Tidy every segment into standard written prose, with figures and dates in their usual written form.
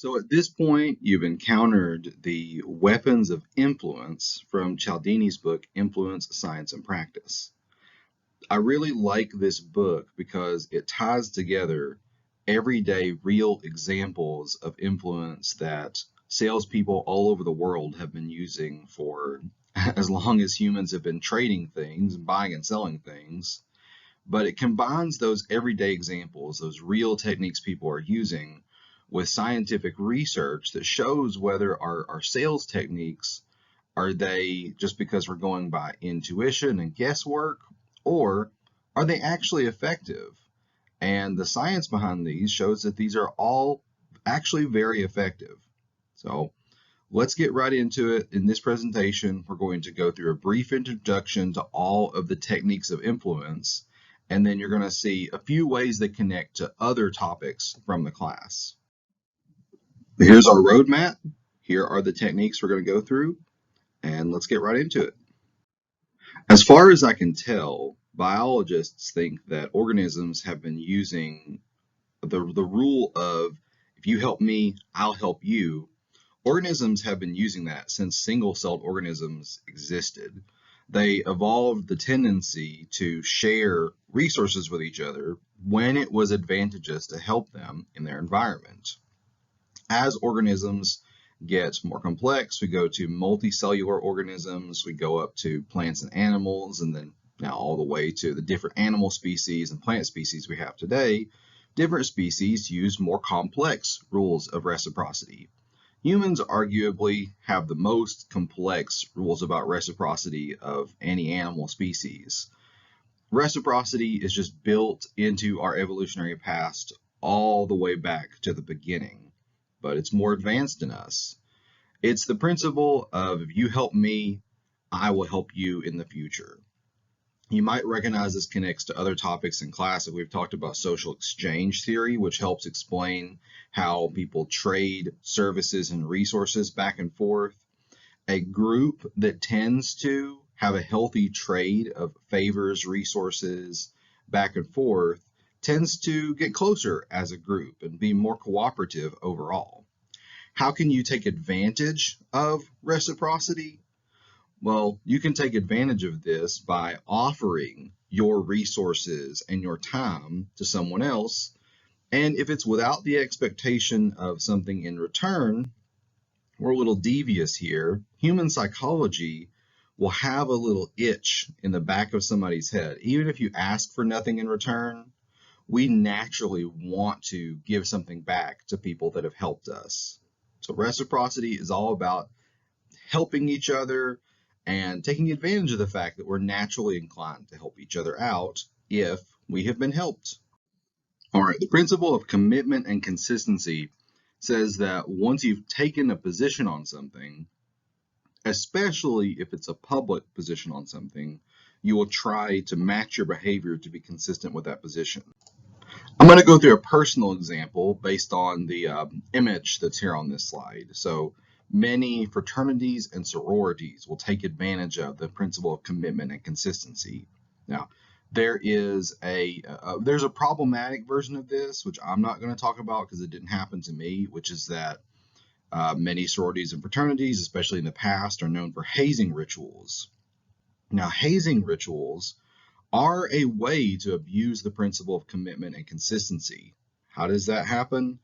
So at this point, you've encountered the weapons of influence from Cialdini's book, Influence, Science, and Practice. I really like this book because it ties together everyday real examples of influence that salespeople all over the world have been using for as long as humans have been trading things, buying and selling things. But it combines those everyday examples, those real techniques people are using, with scientific research that shows whether our sales techniques are they just because we're going by intuition and guesswork, or are they actually effective? And the science behind these shows that these are all actually very effective. So let's get right into it. In this presentation, we're going to go through a brief introduction to all of the techniques of influence, and then you're going to see a few ways that connect to other topics from the class. Here's our roadmap. Here are the techniques we're going to go through, and let's get right into it. As far as I can tell, biologists think that organisms have been using the rule of if you help me, I'll help you. Organisms have been using that since single-celled organisms existed. They evolved the tendency to share resources with each other when it was advantageous to help them in their environment. As organisms get more complex, we go to multicellular organisms, we go up to plants and animals, and then now all the way to the different animal species and plant species we have today. Different species use more complex rules of reciprocity. Humans arguably have the most complex rules about reciprocity of any animal species. Reciprocity is just built into our evolutionary past all the way back to the beginning, but it's more advanced than us. It's the principle of if you help me, I will help you in the future. You might recognize this connects to other topics in class that we've talked about social exchange theory, which helps explain how people trade services and resources back and forth. A group that tends to have a healthy trade of favors, resources back and forth tends to get closer as a group and be more cooperative overall. How can you take advantage of reciprocity? Well, you can take advantage of this by offering your resources and your time to someone else. And if it's without the expectation of something in return, we're a little devious here. Human psychology will have a little itch in the back of somebody's head. Even if you ask for nothing in return, we naturally want to give something back to people that have helped us. So reciprocity is all about helping each other and taking advantage of the fact that we're naturally inclined to help each other out if we have been helped. All right, the principle of commitment and consistency says that once you've taken a position on something, especially if it's a public position on something, you will try to match your behavior to be consistent with that position. I'm going to go through a personal example based on the image that's here on this slide. So many fraternities and sororities will take advantage of the principle of commitment and consistency. Now, there's a problematic version of this, which I'm not going to talk about because it didn't happen to me, which is that many sororities and fraternities, especially in the past, are known for hazing rituals. Now, hazing rituals are a way to abuse the principle of commitment and consistency. How does that happen?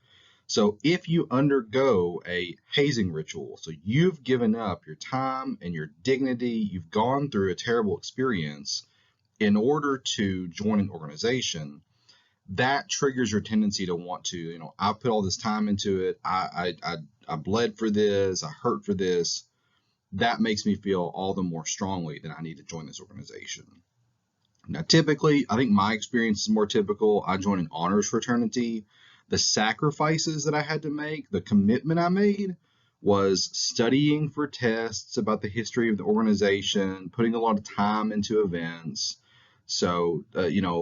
So if you undergo a hazing ritual, so you've given up your time and your dignity, you've gone through a terrible experience in order to join an organization, that triggers your tendency to want to, I put all this time into it, I bled for this, I hurt for this. That makes me feel all the more strongly that I need to join this organization. Now, typically, I think my experience is more typical. I joined an honors fraternity. The sacrifices that I had to make, the commitment I made, was studying for tests about the history of the organization, putting a lot of time into events. So,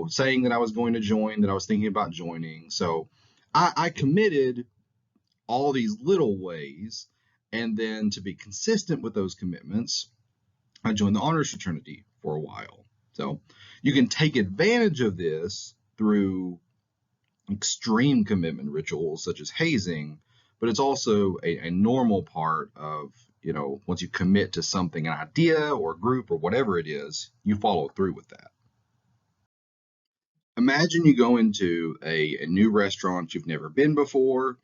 saying that I was going to join, that I was thinking about joining. So I committed all these little ways. And then to be consistent with those commitments, I joined the honors fraternity for a while. So you can take advantage of this through extreme commitment rituals such as hazing, but it's also a normal part of, once you commit to something, an idea or group or whatever it is, you follow through with that. Imagine you go into a new restaurant you've never been before,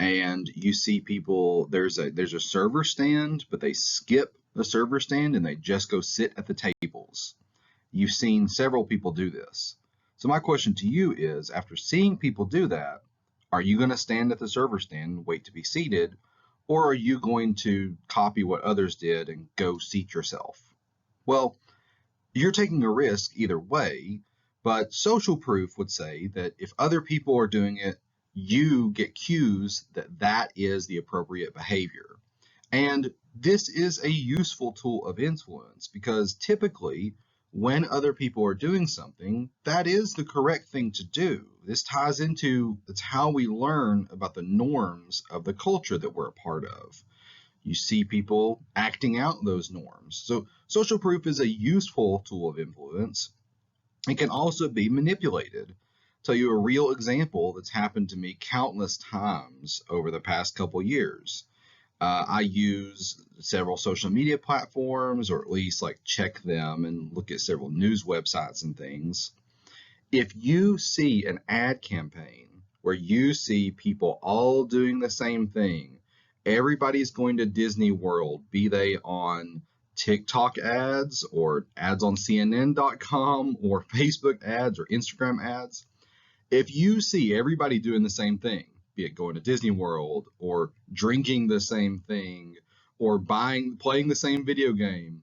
and you see people, there's a server stand, but they skip the server stand and they just go sit at the tables. You've seen several people do this. So my question to you is, after seeing people do that, are you going to stand at the server stand and wait to be seated, or are you going to copy what others did and go seat yourself? Well, you're taking a risk either way, but social proof would say that if other people are doing it, you get cues that that is the appropriate behavior. And this is a useful tool of influence because typically, when other people are doing something, that is the correct thing to do. This ties into it's how we learn about the norms of the culture that we're a part of. You see people acting out those norms. So social proof is a useful tool of influence. It can also be manipulated. I'll tell you a real example that's happened to me countless times over the past couple years. I use several social media platforms, or at least like check them and look at several news websites and things. If you see an ad campaign where you see people all doing the same thing, everybody's going to Disney World, be they on TikTok ads or ads on CNN.com or Facebook ads or Instagram ads. If you see everybody doing the same thing, be it going to Disney World or drinking the same thing or playing the same video game,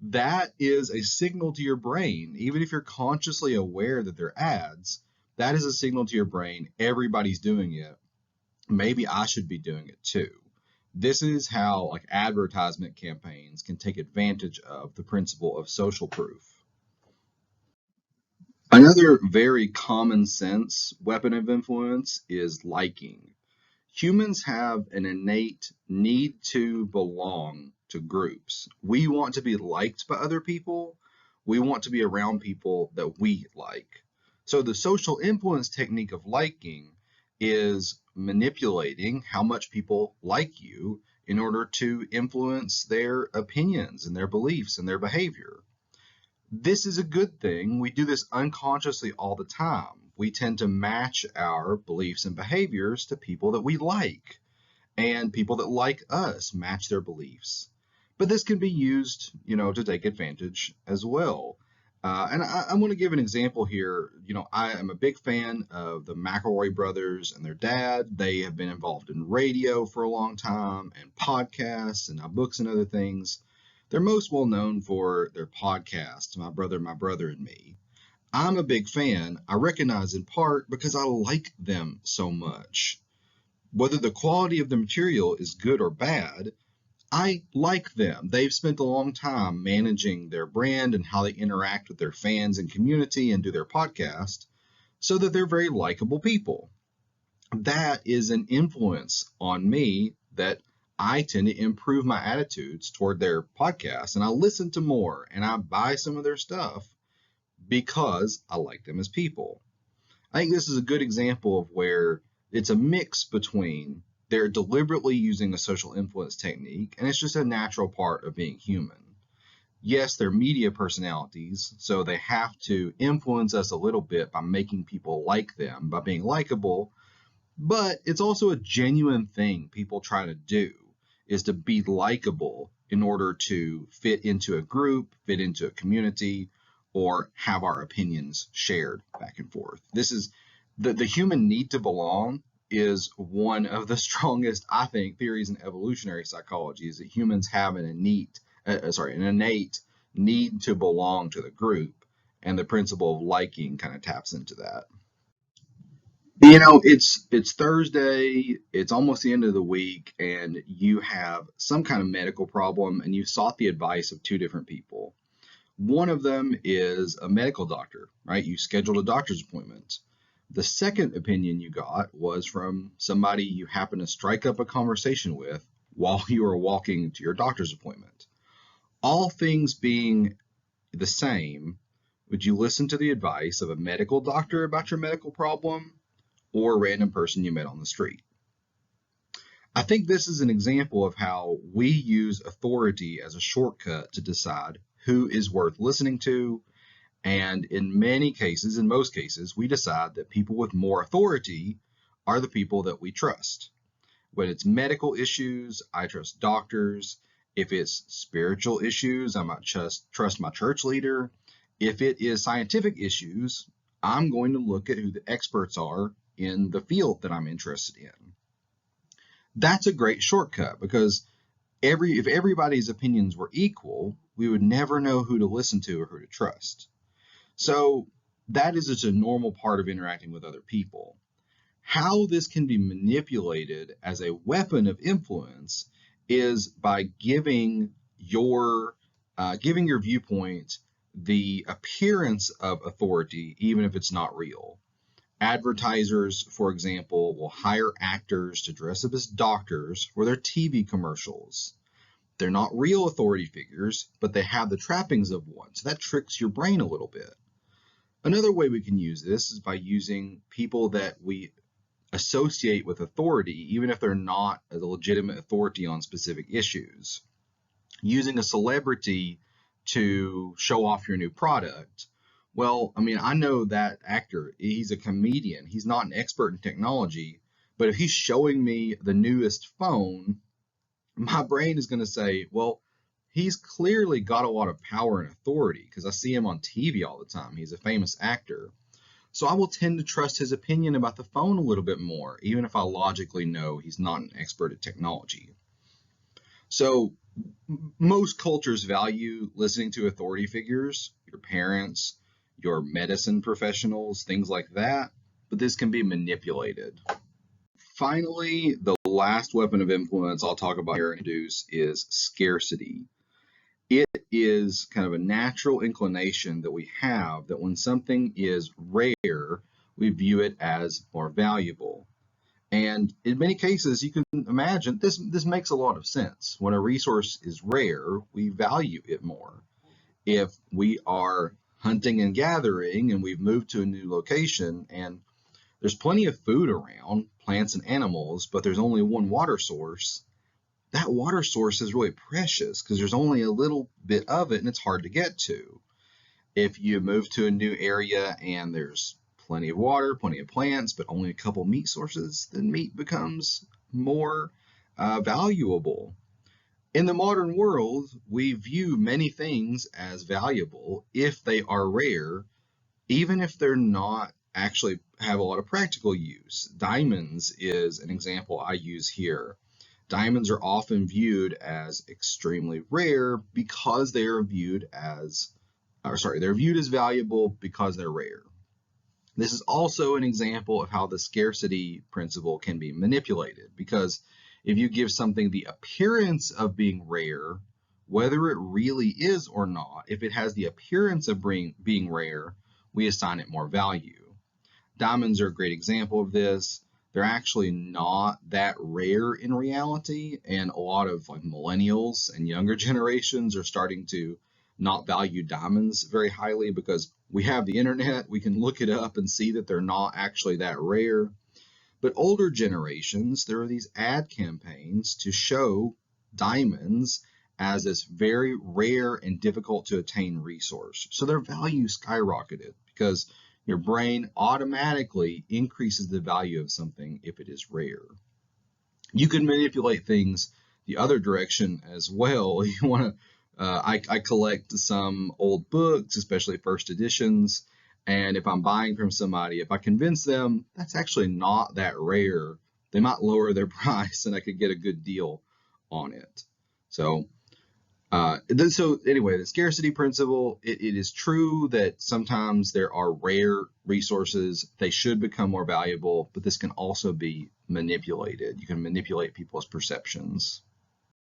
that is a signal to your brain. Even if you're consciously aware that they're ads, that is a signal to your brain. Everybody's doing it. Maybe I should be doing it too. This is how like advertisement campaigns can take advantage of the principle of social proof. Another very common sense weapon of influence is liking. Humans have an innate need to belong to groups. We want to be liked by other people. We want to be around people that we like. So the social influence technique of liking is manipulating how much people like you in order to influence their opinions and their beliefs and their behavior. This is a good thing. We do this unconsciously all the time. We tend to match our beliefs and behaviors to people that we like, and people that like us match their beliefs. But this can be used, to take advantage as well. And I want to give an example here. I am a big fan of the McElroy brothers and their dad. They have been involved in radio for a long time and podcasts and now books and other things. They're most well known for their podcast, My Brother and Me. I'm a big fan. I recognize in part because I like them so much. Whether the quality of the material is good or bad, I like them. They've spent a long time managing their brand and how they interact with their fans and community and do their podcast so that they're very likable people. That is an influence on me that I tend to improve my attitudes toward their podcast, and I listen to more and I buy some of their stuff because I like them as people. I think this is a good example of where it's a mix between they're deliberately using a social influence technique, and it's just a natural part of being human. Yes, they're media personalities, so they have to influence us a little bit by making people like them, by being likable, but it's also a genuine thing people try to do, is to be likable in order to fit into a group, fit into a community, or have our opinions shared back and forth. This is the human need to belong is one of the strongest, I think, theories in evolutionary psychology, is that humans have an innate need to belong to the group, and the principle of liking kind of taps into that. It's Thursday, it's almost the end of the week, and you have some kind of medical problem, and you sought the advice of two different people. One of them is a medical doctor, right? You scheduled a doctor's appointment. The second opinion you got was from somebody you happen to strike up a conversation with while you were walking to your doctor's appointment. All things being the same, would you listen to the advice of a medical doctor about your medical problem or a random person you met on the street? I think this is an example of how we use authority as a shortcut to decide who is worth listening to. And in many cases, in most cases, we decide that people with more authority are the people that we trust. When it's medical issues, I trust doctors. If it's spiritual issues, I might just trust my church leader. If it is scientific issues, I'm going to look at who the experts are in the field that I'm interested in. That's a great shortcut because if everybody's opinions were equal, we would never know who to listen to or who to trust. So that is just a normal part of interacting with other people. How this can be manipulated as a weapon of influence is by giving your viewpoint the appearance of authority, even if it's not real. Advertisers, for example, will hire actors to dress up as doctors for their TV commercials. They're not real authority figures, but they have the trappings of one, so that tricks your brain a little bit. Another way we can use this is by using people that we associate with authority, even if they're not a legitimate authority on specific issues. Using a celebrity to show off your new product. Well, I mean, I know that actor, he's a comedian, he's not an expert in technology, but if he's showing me the newest phone, my brain is going to say, well, he's clearly got a lot of power and authority because I see him on TV all the time. He's a famous actor. So I will tend to trust his opinion about the phone a little bit more, even if I logically know he's not an expert at technology. So most cultures value listening to authority figures, your parents, your medicine professionals, things like that, but this can be manipulated. Finally, the last weapon of influence I'll talk about here and introduce is scarcity. It is kind of a natural inclination that we have that when something is rare, we view it as more valuable. And in many cases, you can imagine this makes a lot of sense. When a resource is rare, we value it more. If we are hunting and gathering and we've moved to a new location and there's plenty of food around, plants and animals, but there's only one water source, that water source is really precious because there's only a little bit of it and it's hard to get to. If you move to a new area and there's plenty of water, plenty of plants, but only a couple meat sources, then meat becomes more valuable. In the modern world, we view many things as valuable if they are rare, even if they're not actually have a lot of practical use. Diamonds is an example I use here. Diamonds are often viewed as extremely rare because they are viewed as, they're viewed as valuable because they're rare. This is also an example of how the scarcity principle can be manipulated, because if you give something the appearance of being rare, whether it really is or not, if it has the appearance of being rare, we assign it more value. Diamonds are a great example of this. They're actually not that rare in reality, and a lot of millennials and younger generations are starting to not value diamonds very highly because we have the internet, we can look it up and see that they're not actually that rare. But older generations, there are these ad campaigns to show diamonds as this very rare and difficult to attain resource. So their value skyrocketed because your brain automatically increases the value of something if it is rare. You can manipulate things the other direction as well. You want to I collect some old books, especially first editions, and if I'm buying from somebody, if I convince them that's actually not that rare, they might lower their price and I could get a good deal on it. So anyway, the scarcity principle, it is true that sometimes there are rare resources, they should become more valuable, but this can also be manipulated. You can manipulate people's perceptions.